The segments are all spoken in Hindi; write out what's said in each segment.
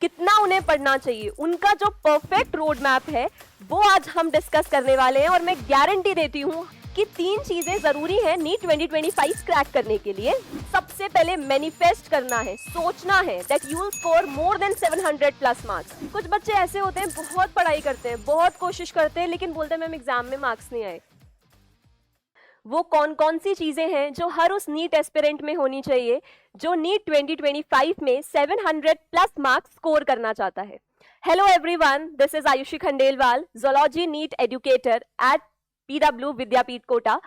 कितना उन्हें पढ़ना चाहिए, उनका जो परफेक्ट रोड मैप है वो आज हम डिस्कस करने वाले हैं। और मैं गारंटी देती हूँ कि 3 चीजें जरूरी हैं नीट 2025 क्रैक करने के लिए। सबसे पहले मैनिफेस्ट करना है, सोचना है that you will score more than 700 plus marks. कुछ बच्चे ऐसे होते हैं, बहुत पढ़ाई करते हैं, बहुत कोशिश करते हैं, लेकिन बोलते हैं मैम एग्जाम में मार्क्स नहीं आए। वो कौन कौन सी चीजें हैं जो हर उस नीट एस्पिरेंट में होनी चाहिए जो नीट 2025 में 700 प्लस मार्क्स स्कोर करना चाहता है। Hello everyone, this is Ayushi Khandelwal, zoology NEET educator at PW Vidyapeeth Kota.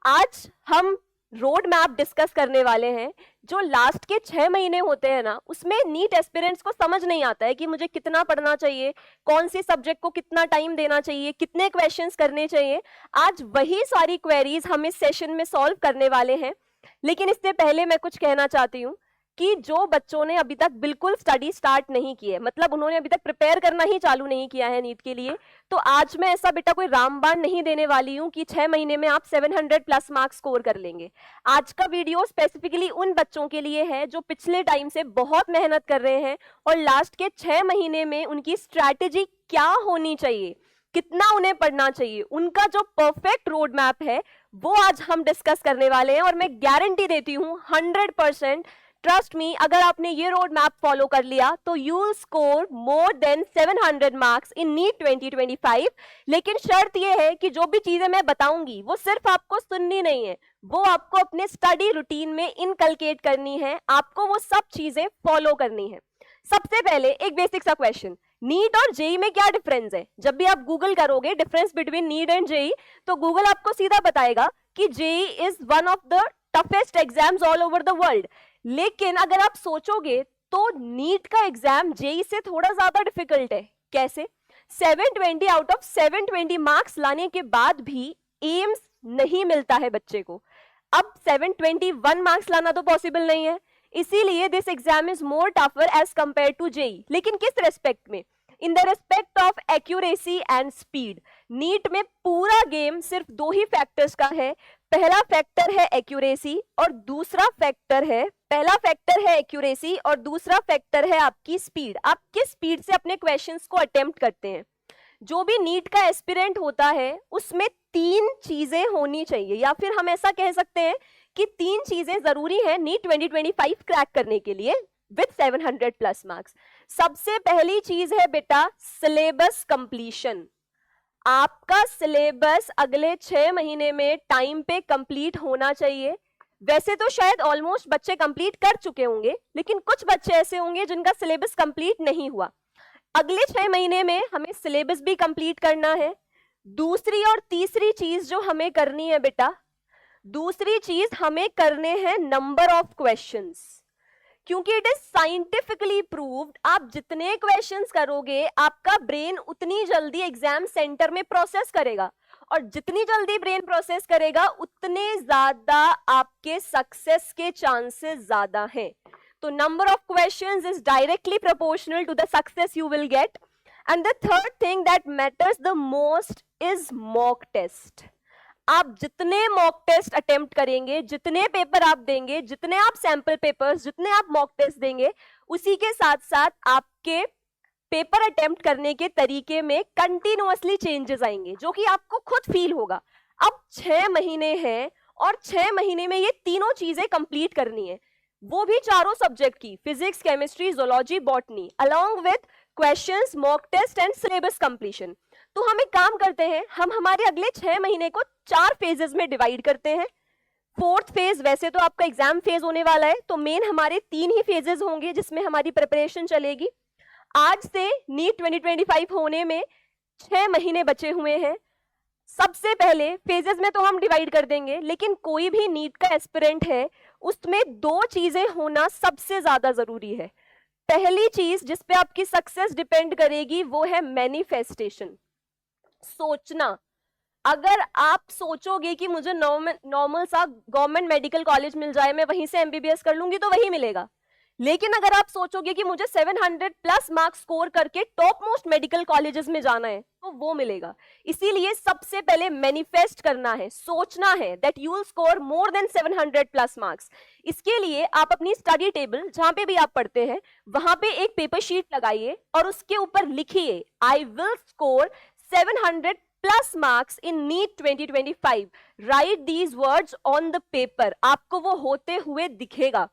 आज हम रोड मैप डिस्कस करने वाले हैं। जो लास्ट के 6 महीने होते हैं ना, उसमें नीट एस्पिरेंट्स को समझ नहीं आता है कि मुझे कितना पढ़ना चाहिए, कौन सी सब्जेक्ट को कितना टाइम देना चाहिए, कितने क्वेश्चंस करने चाहिए। आज वही सारी क्वेरीज हम इस सेशन में सॉल्व करने वाले हैं। लेकिन इससे पहले मैं कुछ कहना चाहती हूँ कि जो बच्चों ने अभी तक बिल्कुल स्टडी स्टार्ट नहीं की है, मतलब उन्होंने अभी तक प्रिपेयर करना ही चालू नहीं किया है नीट के लिए, तो आज मैं ऐसा बेटा कोई रामबाण नहीं देने वाली हूं कि 6 महीने में आप 700 प्लस मार्क्स स्कोर कर लेंगे। आज का वीडियो स्पेसिफिकली उन बच्चों के लिए है जो पिछले टाइम से बहुत मेहनत कर रहे हैं और लास्ट के 6 महीने में उनकी स्ट्रैटेजी क्या होनी चाहिए, कितना उन्हें पढ़ना चाहिए, उनका जो परफेक्ट रोड मैप है वो आज हम डिस्कस करने वाले हैं। और मैं गारंटी देती हूं 100%, ट्रस्ट मी, अगर आपने ये रोड मैप फॉलो कर लिया तो you will score more than 700 marks in NEET 2025। लेकिन शर्त ये है कि जो भी चीजें मैं बताऊंगी वो सिर्फ आपको सुननी नहीं है, वो आपको अपने स्टडी रूटीन में इनकलकेट करनी है, आपको वो सब चीजें फॉलो करनी है। सबसे पहले एक बेसिक सा क्वेश्चन, नीट और जेई में क्या डिफरेंस है? जब भी आप गूगल करोगे difference between NEET and JEE, तो गूगल आपको सीधा बताएगा कि JEE is one of the toughest exams all over the world. लेकिन अगर आप सोचोगे तो नीट का एग्जाम जेई से थोड़ा ज्यादा डिफिकल्ट है। कैसे? 720 आउट ऑफ 720 मार्क्स लाने के बाद भी एम्स नहीं मिलता है बच्चे को। अब 721 मार्क्स लाना तो पॉसिबल नहीं है, इसीलिए this exam is more tougher as compare to JEE. लेकिन किस रेस्पेक्ट में? In the respect of accuracy and speed. NEET में पूरा गेम सिर्फ 2 ही फैक्टर्स का है। पहला फैक्टर है एक्यूरेसी और दूसरा फैक्टर है, पहला फैक्टर है एक्यूरेसी और दूसरा फैक्टर है आपकी स्पीड। आप किस स्पीड से अपने क्वेश्चंस को अटेम्प्ट करते हैं। जो भी नीट का एस्पिरेंट होता है उसमें 3 चीजें होनी चाहिए, या फिर हम ऐसा कह सकते हैं कि 3 चीजें जरूरी है नीट 2025 क्रैक करने के लिए विद 700 प्लस मार्क्स। सबसे पहली चीज है बेटा सिलेबस कंप्लीशन। आपका सिलेबस अगले 6 महीने में टाइम पे कंप्लीट होना चाहिए। वैसे तो शायद ऑलमोस्ट बच्चे कंप्लीट कर चुके होंगे, लेकिन कुछ बच्चे ऐसे होंगे जिनका सिलेबस कंप्लीट नहीं हुआ। अगले 6 महीने में हमें सिलेबस भी कंप्लीट करना है। दूसरी और तीसरी चीज जो हमें करनी है बेटा, दूसरी चीज हमें करने हैं नंबर ऑफ क्वेश्चंस, क्योंकि इट इज साइंटिफिकली प्रूव्ड, आप जितने क्वेश्चंस करोगे आपका ब्रेन उतनी जल्दी एग्जाम सेंटर में प्रोसेस करेगा, और जितनी जल्दी ब्रेन प्रोसेस करेगा उतने ज्यादा आपके सक्सेस के चांसेस ज्यादा हैं। तो number of questions is directly proportional to the success you will get. And the third thing that matters the most is mock test. आप जितने मॉक टेस्ट अटेम्प्ट करेंगे, जितने पेपर आप देंगे, जितने आप सैंपल पेपर्स, जितने आप मॉक टेस्ट देंगे, उसी के साथ साथ आपके पेपर अटेम्प्ट करने के तरीके में कंटिन्यूअसली चेंजेस आएंगे, जो कि आपको खुद फील होगा। अब 6 महीने हैं और 6 महीने में ये तीनों चीजें कंप्लीट करनी है, वो भी चारों सब्जेक्ट की, physics, chemistry, zoology, botany, along with questions, mock test and syllabus completion. तो हम एक काम करते हैं, हम हमारे अगले 6 महीने को 4 फेजेस में डिवाइड करते हैं। 4th फेज, वैसे तो आपका एग्जाम फेज होने वाला है, तो मेन हमारे 3 ही फेजेस होंगे जिसमें हमारी प्रिपरेशन चलेगी। आज से नीट 2025 होने में 6 महीने बचे हुए हैं। सबसे पहले फेजेस में तो हम डिवाइड कर देंगे, लेकिन कोई भी नीट का एस्पिरेंट है उसमें 2 चीजें होना सबसे ज्यादा जरूरी है। पहली चीज जिस पे आपकी सक्सेस डिपेंड करेगी वो है मैनिफेस्टेशन, सोचना। अगर आप सोचोगे कि मुझे नॉर्मल सा गवर्नमेंट मेडिकल कॉलेज मिल जाए, मैं वहीं से एमबीबीएस कर लूंगी, तो वही मिलेगा। लेकिन अगर आप सोचोगे कि मुझे 700 प्लस मार्क्स स्कोर करके टॉप मोस्ट मेडिकल कॉलेजेस में जाना है, तो वो मिलेगा। इसीलिए सबसे पहले मैनिफेस्ट करना है, सोचना है that you will score more than 700 plus marks. इसके लिए आप अपनी स्टडी टेबल जहां पे भी आप पढ़ते हैं वहां पे एक पेपर शीट लगाइए और उसके ऊपर लिखिए I will score 700 plus marks in NEET 2025। Write these words on the paper, आपको वो होते हुए दिखेगा।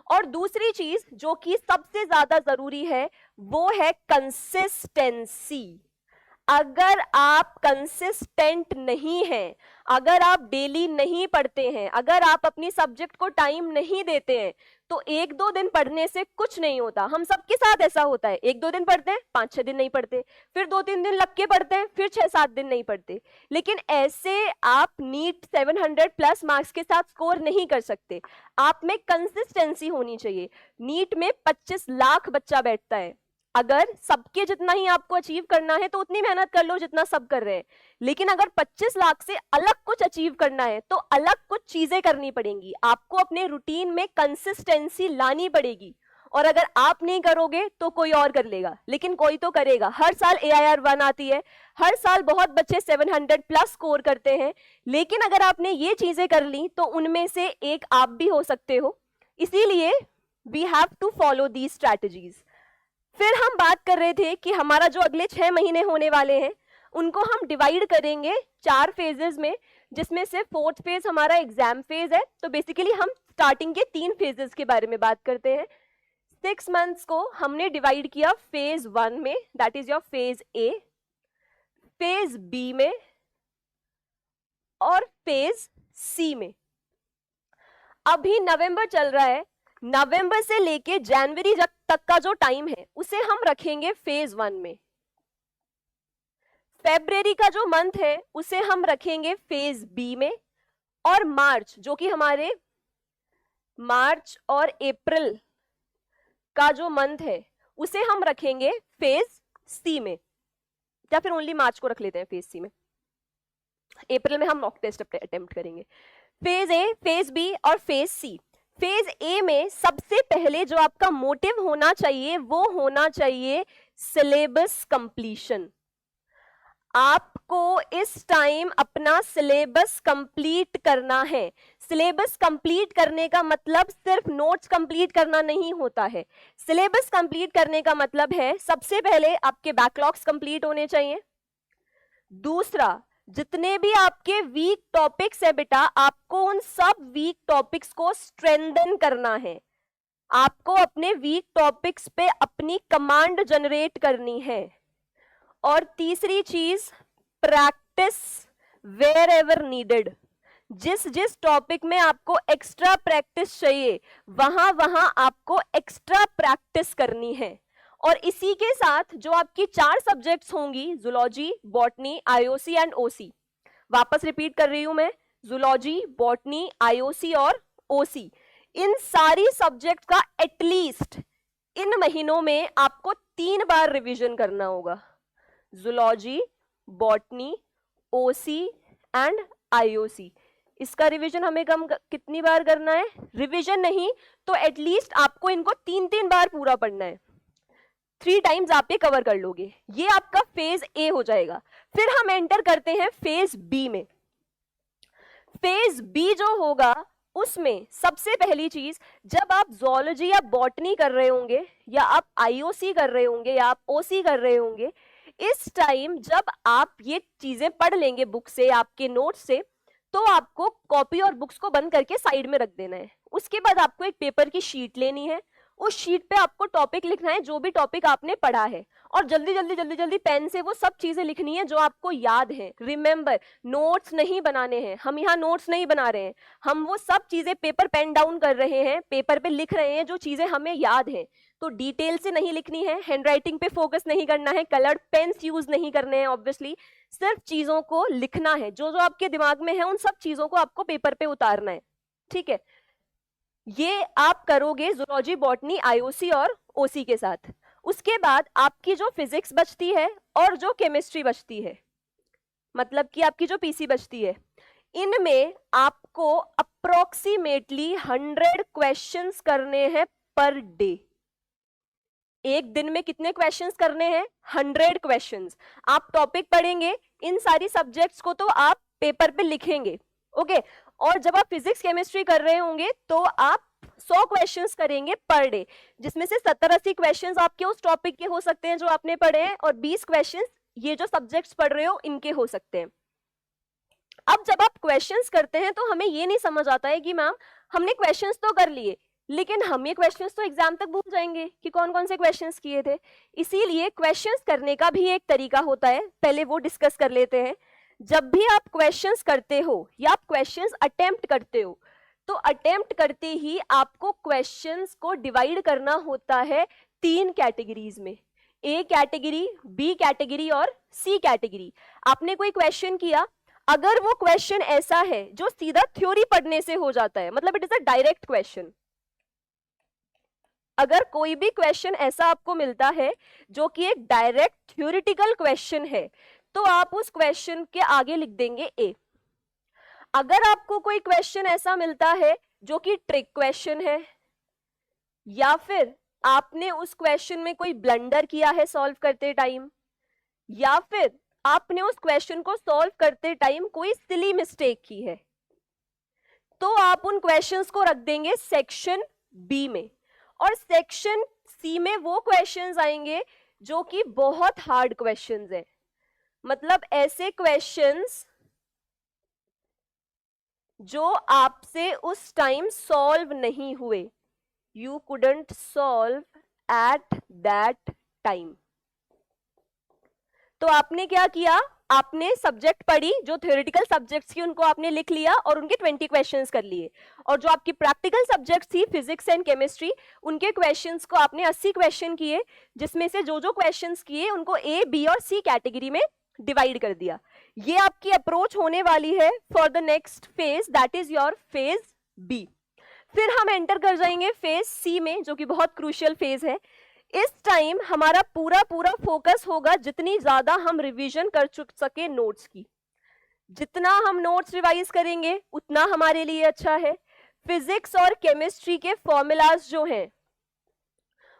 और दूसरी चीज जो कि सबसे ज्यादा जरूरी है वो है कंसिस्टेंसी। अगर आप कंसिस्टेंट नहीं हैं, अगर आप डेली नहीं पढ़ते हैं, अगर आप अपनी सब्जेक्ट को टाइम नहीं देते हैं, तो 1-2 दिन पढ़ने से कुछ नहीं होता। हम सबके साथ ऐसा होता है, 1-2 दिन पढ़ते हैं, 5-6 दिन नहीं पढ़ते, फिर 2-3 दिन लग के पढ़ते हैं, फिर 6-7 दिन नहीं पढ़ते। लेकिन ऐसे आप नीट 700 प्लस मार्क्स के साथ स्कोर नहीं कर सकते। आप में कंसिस्टेंसी होनी चाहिए। नीट में 25 लाख बच्चा बैठता है, अगर सबके जितना ही आपको अचीव करना है तो उतनी मेहनत कर लो जितना सब कर रहे हैं। लेकिन अगर 25 लाख से अलग कुछ अचीव करना है तो अलग कुछ चीजें करनी पड़ेंगी। आपको अपने रूटीन में कंसिस्टेंसी लानी पड़ेगी, और अगर आप नहीं करोगे तो कोई और कर लेगा, लेकिन कोई तो करेगा। हर साल AIR-1 आती है, हर साल बहुत बच्चे 700 प्लस स्कोर करते हैं, लेकिन अगर आपने ये चीजें कर ली तो उनमें से एक आप भी हो सकते हो। इसीलिए we have to follow these strategies. फिर हम बात कर रहे थे कि हमारा जो अगले 6 महीने होने वाले हैं उनको हम डिवाइड करेंगे 4 फेजेस में, जिसमें से 4th फेज हमारा एग्जाम फेज है। तो बेसिकली हम स्टार्टिंग के 3 फेजेस के बारे में बात करते हैं। 6 मंथ्स को हमने डिवाइड किया फेज 1 में, that is your phase A, phase B में और फेज सी में। अभी नवंबर चल रहा है, नवंबर से लेके जनवरी तक का जो टाइम है उसे हम रखेंगे फेज 1 में। फरवरी का जो मंथ है उसे हम रखेंगे फेज बी में, और मार्च जो कि हमारे मार्च और अप्रैल का जो मंथ है उसे हम रखेंगे फेज सी में, या फिर ओनली मार्च को रख लेते हैं फेज सी में। अप्रैल में हम मॉक टेस्ट अटेम्प्ट करेंगे। फेज ए, फेज बी और फेज सी। फेज ए में सबसे पहले जो आपका मोटिव होना चाहिए वो होना चाहिए सिलेबस कंप्लीशन। आपको इस टाइम अपना सिलेबस कंप्लीट करना है। सिलेबस कंप्लीट करने का मतलब सिर्फ नोट्स कंप्लीट करना नहीं होता है। सिलेबस कंप्लीट करने का मतलब है सबसे पहले आपके बैकलॉग्स कंप्लीट होने चाहिए। दूसरा, जितने भी आपके वीक टॉपिक्स है बेटा, आपको उन सब वीक टॉपिक्स को स्ट्रेंथन करना है। आपको अपने वीक टॉपिक्स पे अपनी कमांड जनरेट करनी है। और तीसरी चीज, प्रैक्टिस वेयर एवर नीडेड। जिस जिस टॉपिक में आपको एक्स्ट्रा प्रैक्टिस चाहिए वहां वहां आपको एक्स्ट्रा प्रैक्टिस करनी है। और इसी के साथ जो आपकी 4 सब्जेक्ट्स होंगी, जूलॉजी, बॉटनी, आईओसी एंड ओसी। वापस रिपीट कर रही हूं मैं, जूलॉजी, बॉटनी, आईओसी और ओसी। इन सारी सब्जेक्ट का एटलीस्ट इन महीनों में आपको 3 बार रिवीजन करना होगा। Zoology, botany, OC and IOC. इसका रिवीजन हमें कितनी बार करना है? रिवीजन नहीं तो एटलीस्ट आपको इनको 3-3 बार पूरा पढ़ना है। 3 टाइम्स आप ये कवर कर लोगे, ये आपका फेज ए हो जाएगा। फिर हम एंटर करते हैं फेज बी में। फेज बी जो होगा उसमें सबसे पहली चीज, जब आप ज़ूलॉजी या बॉटनी कर रहे होंगे या आप आईओसी कर रहे होंगे या आप ओसी कर रहे होंगे, इस टाइम जब आप ये चीजें पढ़ लेंगे बुक से, आपके नोट से, तो आपको कॉपी और बुक्स को बंद करके साइड में रख देना है। उसके बाद आपको एक पेपर की शीट लेनी है, उस शीट पे आपको टॉपिक लिखना है जो भी टॉपिक आपने पढ़ा है, और जल्दी जल्दी जल्दी जल्दी पेन से वो सब चीजें लिखनी है जो आपको याद है। रिमेंबर, नोट्स नहीं बनाने हैं, हम यहाँ नोट्स नहीं बना रहे हैं, हम वो सब चीजें पेपर पेन डाउन कर रहे हैं, पेपर पे लिख रहे हैं जो चीजें हमें याद हैं। तो डिटेल से नहीं लिखनी है, हैंडराइटिंग पे फोकस नहीं करना है, कलर्ड पेन्स यूज नहीं करने हैं ऑब्वियसली, सिर्फ चीजों को लिखना है, जो जो आपके दिमाग में है उन सब चीजों को आपको पेपर पे उतारना है। ठीक है, ये आप करोगे जूलॉजी, बॉटनी, आईओसी और ओसी के साथ। उसके बाद आपकी जो फिजिक्स बचती है और जो केमिस्ट्री बचती है, मतलब कि आपकी जो पीसी बचती है, इनमें आपको अप्रोक्सीमेटली 100 क्वेश्चंस करने हैं पर डे। एक दिन में कितने क्वेश्चंस करने हैं? 100 क्वेश्चंस। आप टॉपिक पढ़ेंगे, इन सारी सब्जेक्ट्स को तो आप पेपर पे लिखेंगे, ओके। और जब आप फिजिक्स केमिस्ट्री कर रहे होंगे तो आप 100 क्वेश्चंस करेंगे पर डे, जिसमें से 70-80 क्वेश्चंस आपके उस टॉपिक के हो सकते हैं जो आपने पढ़े हैं, और 20 क्वेश्चंस ये जो सब्जेक्ट्स पढ़ रहे हो इनके हो सकते हैं। अब जब आप क्वेश्चंस करते हैं तो हमें ये नहीं समझ आता है कि मैम हमने क्वेश्चंस तो कर लिए, लेकिन हम ये क्वेश्चंस तो एग्जाम तक भूल जाएंगे कि कौन कौन से क्वेश्चंस किए थे। इसीलिए क्वेश्चंस करने का भी एक तरीका होता है, पहले वो डिस्कस कर लेते हैं। जब भी आप क्वेश्चंस करते हो या आप क्वेश्चंस अटेम्प्ट करते हो, तो अटेम्प्ट करते ही आपको क्वेश्चंस को डिवाइड करना होता है 3 कैटेगरीज में, ए कैटेगरी, बी कैटेगरी और सी कैटेगरी। आपने कोई क्वेश्चन किया, अगर वो क्वेश्चन ऐसा है जो सीधा थ्योरी पढ़ने से हो जाता है, मतलब it is a direct question, अगर कोई भी क्वेश्चन ऐसा आपको मिलता है जो कि एक डायरेक्ट थ्योरेटिकल क्वेश्चन है, तो आप उस क्वेश्चन के आगे लिख देंगे ए। अगर आपको कोई क्वेश्चन ऐसा मिलता है जो कि ट्रिक क्वेश्चन है, या फिर आपने उस क्वेश्चन में कोई ब्लंडर किया है सॉल्व करते टाइम, या फिर आपने उस क्वेश्चन को सॉल्व करते टाइम कोई सिली मिस्टेक की है, तो आप उन क्वेश्चंस को रख देंगे सेक्शन बी में। और सेक्शन सी में वो क्वेश्चंस आएंगे जो कि बहुत हार्ड क्वेश्चंस हैं, मतलब ऐसे क्वेश्चंस जो आपसे उस टाइम सॉल्व नहीं हुए, you couldn't solve at that time. तो आपने क्या किया, आपने सब्जेक्ट पढ़ी, जो थ्योरेटिकल सब्जेक्ट्स की उनको आपने लिख लिया और उनके 20 क्वेश्चंस कर लिए, और जो आपकी प्रैक्टिकल सब्जेक्ट्स थी फिजिक्स एंड केमिस्ट्री, उनके क्वेश्चंस को आपने 80 क्वेश्चन किए, जिसमें से जो जो क्वेश्चंस किए उनको ए, बी और सी कैटेगरी में डिवाइड कर दिया। ये आपकी अप्रोच होने वाली है for the next phase, that is your phase B. फिर हम एंटर कर जाएंगे फेज सी में, जो कि बहुत क्रूशियल फेज है। इस टाइम हमारा पूरा फोकस होगा जितनी ज्यादा हम रिवीजन कर सके नोट्स की, जितना हम नोट्स रिवाइज करेंगे उतना हमारे लिए अच्छा है। फिजिक्स और केमिस्ट्री के फॉर्मूलाज जो हैं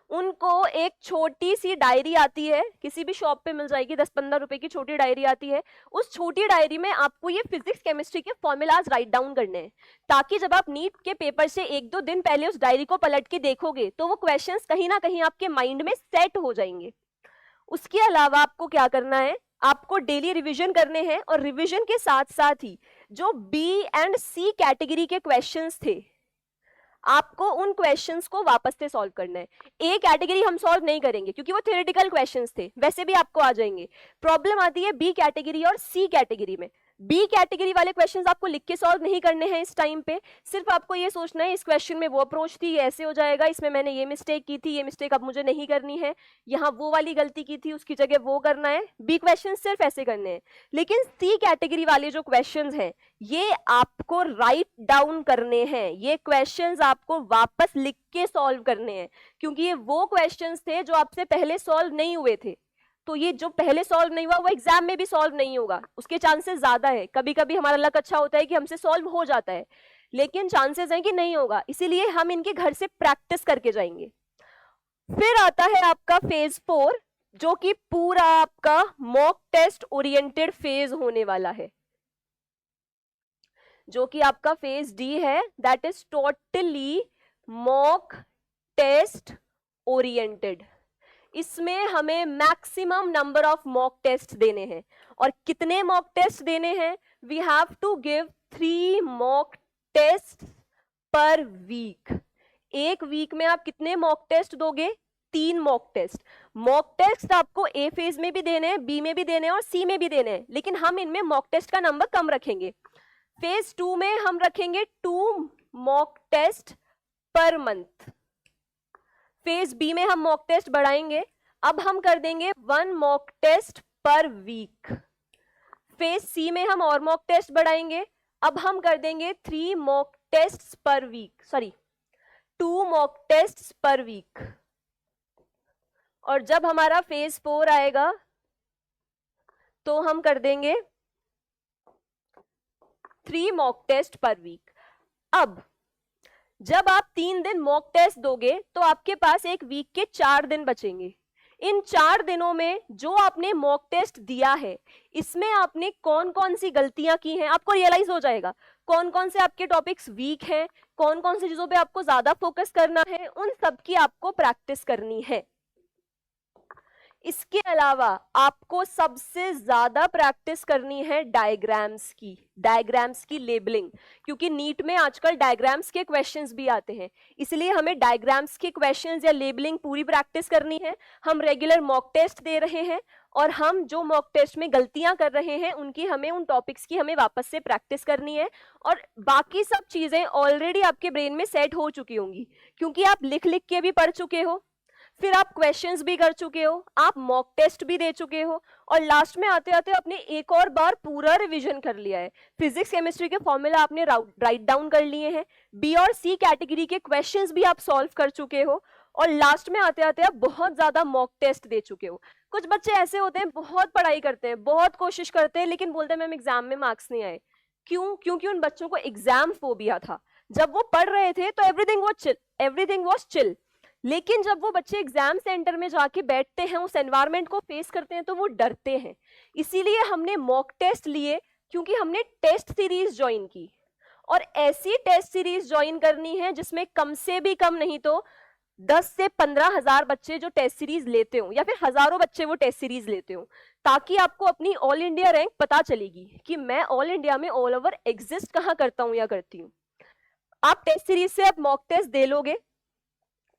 उनको एक छोटी सी डायरी आती है, किसी भी शॉप पे मिल जाएगी, 10-15 रुपए की छोटी डायरी आती है। उस छोटी डायरी में आपको ये फिजिक्स केमिस्ट्री के फॉर्मूलाज राइट डाउन करने हैं, ताकि जब आप नीट के पेपर से 1-2 दिन पहले उस डायरी को पलट के देखोगे तो वो क्वेश्चंस कहीं ना कहीं आपके माइंड में सेट हो जाएंगे। उसके अलावा आपको क्या करना है, आपको डेली रिविजन करने हैं, और रिविजन के साथ साथ ही जो बी एंड सी कैटेगरी के क्वेश्चंस थे आपको उन क्वेश्चंस को वापस से सॉल्व करना है। ए कैटेगरी हम सॉल्व नहीं करेंगे क्योंकि वो थ्योरेटिकल क्वेश्चंस थे, वैसे भी आपको आ जाएंगे। प्रॉब्लम आती है बी कैटेगरी और सी कैटेगरी में। बी कैटेगरी वाले क्वेश्चंस आपको लिख के सॉल्व नहीं करने हैं इस टाइम पे, सिर्फ आपको ये सोचना है इस क्वेश्चन में वो अप्रोच थी, ये ऐसे हो जाएगा, इसमें मैंने ये मिस्टेक की थी, ये मिस्टेक अब मुझे नहीं करनी है, यहाँ वो वाली गलती की थी उसकी जगह वो करना है। बी क्वेश्चन सिर्फ ऐसे करने हैं। लेकिन सी कैटेगरी वाले जो क्वेश्चन हैं ये आपको राइट डाउन करने हैं, ये क्वेश्चंस आपको वापस लिख के सॉल्व करने हैं, क्योंकि ये वो क्वेश्चंस थे जो आपसे पहले सॉल्व नहीं हुए थे। तो ये जो पहले सॉल्व नहीं हुआ वो एग्जाम में भी सॉल्व नहीं होगा, उसके चांसेस ज्यादा है। कभी कभी हमारा लक अच्छा होता है कि हमसे सॉल्व हो जाता है, लेकिन चांसेस हैं कि नहीं होगा, इसीलिए हम इनके घर से प्रैक्टिस करके जाएंगे। फिर आता है आपका फेज 4, जो कि पूरा आपका मॉक टेस्ट ओरिएंटेड फेज होने वाला है, जो कि आपका फेज डी है, that is totally mock test oriented. इसमें हमें maximum number of mock test देने हैं, और कितने मॉक टेस्ट देने हैं, we have to give 3 mock test per week. एक वीक में आप कितने मॉक टेस्ट दोगे, 3 मॉक टेस्ट। मॉक टेस्ट आपको ए फेज में भी देने हैं, बी में भी देने हैं और सी में भी देने हैं, लेकिन हम इनमें मॉक टेस्ट का नंबर कम रखेंगे। फेज 2 में हम रखेंगे 2 mock test per month. Phase B में हम मॉक टेस्ट बढ़ाएंगे, अब हम कर देंगे 1 mock test per week. Phase C में हम और मॉक टेस्ट बढ़ाएंगे, अब हम कर देंगे 3 mock test per week, sorry 2 mock test per week. और जब हमारा फेज 4 आएगा तो हम कर देंगे 3 मॉक टेस्ट पर वीक। अब जब आप 3 दिन मॉक टेस्ट दोगे तो आपके पास एक वीक के 4 दिन बचेंगे। इन 4 दिनों में जो आपने मॉक टेस्ट दिया है, इसमें आपने कौन कौन सी गलतियां की हैं, आपको रियलाइज हो जाएगा कौन कौन से आपके टॉपिक्स वीक हैं, कौन कौन सी चीजों पे आपको ज्यादा फोकस करना है, उन सब की आपको प्रैक्टिस करनी है। इसके अलावा आपको सबसे ज्यादा प्रैक्टिस करनी है डायग्राम्स की लेबलिंग, क्योंकि नीट में आजकल डायग्राम्स के क्वेश्चंस भी आते हैं, इसलिए हमें डायग्राम्स के क्वेश्चंस या लेबलिंग पूरी प्रैक्टिस करनी है। हम रेगुलर मॉक टेस्ट दे रहे हैं और हम जो मॉक टेस्ट में गलतियां कर रहे हैं उनकी हमें, उन टॉपिक्स की हमें वापस से प्रैक्टिस करनी है। और बाकी सब चीजें ऑलरेडी आपके ब्रेन में सेट हो चुकी होंगी, क्योंकि आप लिख लिख के भी पढ़ चुके हो, फिर आप क्वेश्चंस भी कर चुके हो, आप मॉक टेस्ट भी दे चुके हो, और लास्ट में आते आते आपने एक और बार पूरा रिवीजन कर लिया है। फिजिक्स केमिस्ट्री के फॉर्मूला आपने राइट डाउन कर लिए हैं, बी और सी कैटेगरी के क्वेश्चंस भी आप सॉल्व कर चुके हो, और लास्ट में आते आते आप बहुत ज्यादा मॉक टेस्ट दे चुके हो। कुछ बच्चे ऐसे होते हैं, बहुत पढ़ाई करते हैं, बहुत कोशिश करते हैं, लेकिन बोलते हैं मैम एग्जाम में मार्क्स नहीं आए। क्यों? क्योंकि उन बच्चों को एग्जाम फोबिया था। जब वो पढ़ रहे थे तो एवरीथिंग वाज चिल, लेकिन जब वो बच्चे एग्जाम सेंटर में जाके बैठते हैं, उस एनवायरनमेंट को फेस करते हैं, तो वो डरते हैं। इसीलिए हमने मॉक टेस्ट लिए, क्योंकि हमने टेस्ट सीरीज ज्वाइन की, और ऐसी टेस्ट सीरीज ज्वाइन करनी है जिसमें कम से भी कम नहीं तो 10 से 15 हजार बच्चे जो टेस्ट सीरीज लेते हो, या फिर हजारों बच्चे वो टेस्ट सीरीज लेते हो, ताकि आपको अपनी ऑल इंडिया रैंक पता चलेगी कि मैं ऑल इंडिया में ऑल ओवर एग्जिस्ट कहाँ करता हूँ या करती हूँ। आप टेस्ट सीरीज से आप मॉक टेस्ट दे लोगे।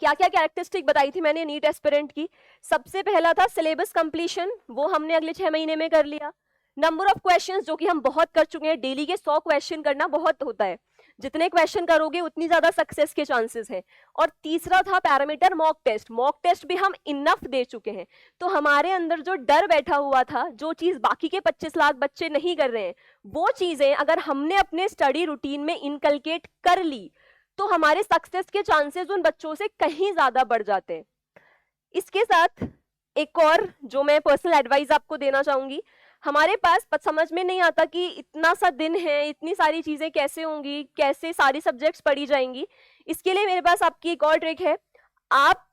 क्या क्या कैरेक्टरिस्टिक बताई थी मैंने नीट एस्पिरेंट की? सबसे पहला था सिलेबस कंप्लीशन, वो हमने अगले 6 महीने में कर लिया। नंबर ऑफ क्वेश्चंस, जो कि हम बहुत कर चुके हैं, डेली के 100 क्वेश्चन करना बहुत होता है, जितने क्वेश्चन करोगे उतनी ज्यादा सक्सेस के चांसेस हैं। और तीसरा था पैरामीटर मॉक टेस्ट भी हम इनफ दे चुके हैं। तो हमारे अंदर जो डर बैठा हुआ था, जो चीज बाकी के 25 लाख बच्चे नहीं कर रहे हैं, वो चीजें अगर हमने अपने स्टडी रूटीन में इनकलकेट कर ली तो हमारे सक्सेस के चांसेस उन बच्चों से कहीं ज्यादा बढ़ जाते हैं। इसके साथ एक और जो मैं पर्सनल एडवाइस आपको देना चाहूंगी, हमारे पास समझ में नहीं आता कि इतना सा दिन है, इतनी सारी चीजें कैसे होंगी, कैसे सारी सब्जेक्ट्स पढ़ी जाएंगी। इसके लिए मेरे पास आपकी एक और ट्रिक है, आप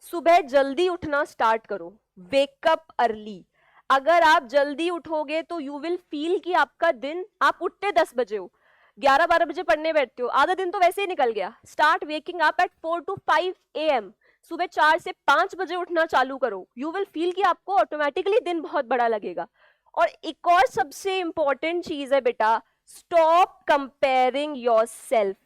सुबह जल्दी उठना स्टार्ट करो, वेकअप अर्ली। अगर आप जल्दी उठोगे तो यू विल फील कि आपका दिन, आप उठते 10 बजे हो, 11-12 बजे पढ़ने बैठते हो, आधा दिन तो वैसे ही निकल गया। Start waking up at 4 to 5 AM, सुबह 4 से 5 बजे उठना चालू करो, यू विल फील कि आपको ऑटोमेटिकली दिन बहुत बड़ा लगेगा। और एक और सबसे इंपॉर्टेंट चीज है बेटा, स्टॉप कंपेयरिंग योरसेल्फ।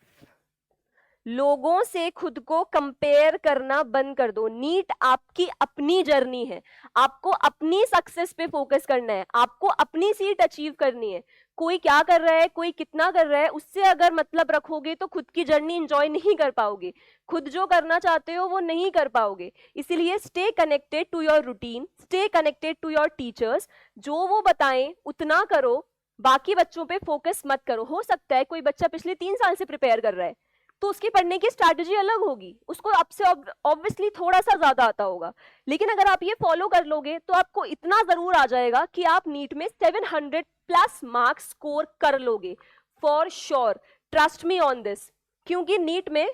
लोगों से खुद को कंपेयर करना बंद कर दो। नीट आपकी अपनी जर्नी है, आपको अपनी सक्सेस पे फोकस करना है, आपको अपनी सीट अचीव करनी है। कोई क्या कर रहा है, कोई कितना कर रहा है, उससे अगर मतलब रखोगे तो खुद की जर्नी एंजॉय नहीं कर पाओगे, खुद जो करना चाहते हो वो नहीं कर पाओगे। इसीलिए stay connected to your routine, stay connected to your teachers, जो वो बताएं उतना करो, बाकी बच्चों पे फोकस मत करो। हो सकता है कोई बच्चा पिछले 3 साल से प्रिपेयर कर रहा है, तो उसकी पढ़ने की स्ट्रैटेजी अलग होगी, उसको आपसे ऑब्वियसली थोड़ा सा ज्यादा आता होगा, लेकिन अगर आप ये फॉलो कर लोगे तो आपको इतना जरूर आ जाएगा कि आप नीट में 700+ मार्क्स स्कोर कर लोगे, for sure, trust me on this. क्योंकि नीट में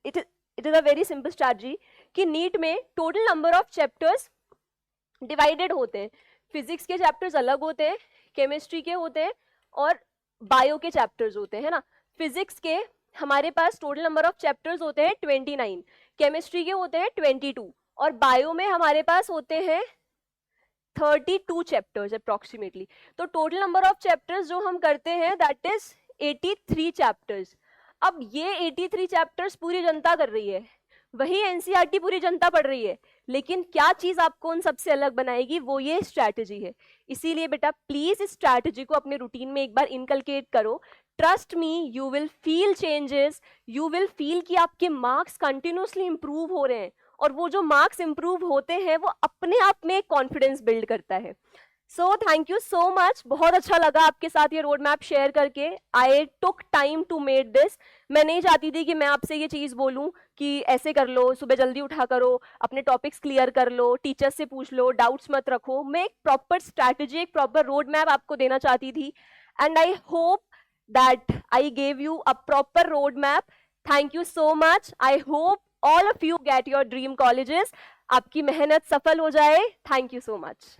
it is a very simple strategy कि नीट में total number of chapters divided होते हैं। फिजिक्स के चैप्टर्स अलग होते हैं, केमिस्ट्री के होते हैं, और बायो के चैप्टर्स होते हैं, है ना। फिजिक्स के हमारे पास टोटल नंबर ऑफ चैप्टर्स होते हैं 29, केमिस्ट्री के होते हैं 22, और बायो में हमारे पास होते हैं 32 चैप्टर्स अप्रोक्सीमेटली। तो टोटल नंबर ऑफ चैप्टर्स जो हम करते हैं दैट इज 83 चैप्टर्स। अब ये 83 चैप्टर्स पूरी जनता कर रही है, वही एनसीईआरटी पूरी जनता पढ़ रही है, लेकिन क्या चीज आपको उन सबसे अलग बनाएगी, वो ये स्ट्रैटेजी है। इसीलिए बेटा प्लीज इस स्ट्रैटेजी को अपने रूटीन में एक बार इनकलकेट करो। Trust me, you will feel changes, you will feel कि आपके मार्क्स कंटिन्यूसली इंप्रूव हो रहे हैं, और वो जो मार्क्स इंप्रूव होते हैं वो अपने आप में कॉन्फिडेंस बिल्ड करता है। So thank you so much, बहुत अच्छा लगा आपके साथ ये रोड मैप शेयर करके। I took time to made this. मैं नहीं चाहती थी कि मैं आपसे ये चीज बोलूं कि ऐसे कर लो, सुबह जल्दी उठा करो, अपने टॉपिक्स क्लियर कर लो, टीचर्स से पूछ लो, डाउट्स मत रखो। मैं एक प्रॉपर स्ट्रैटेजी, एक प्रॉपर रोड मैप आपको देना चाहती थी, and I hope that I gave you a proper roadmap thank you so much. I hope all of you get your dream colleges. आपकी मेहनत सफल हो जाए. Thank you so much.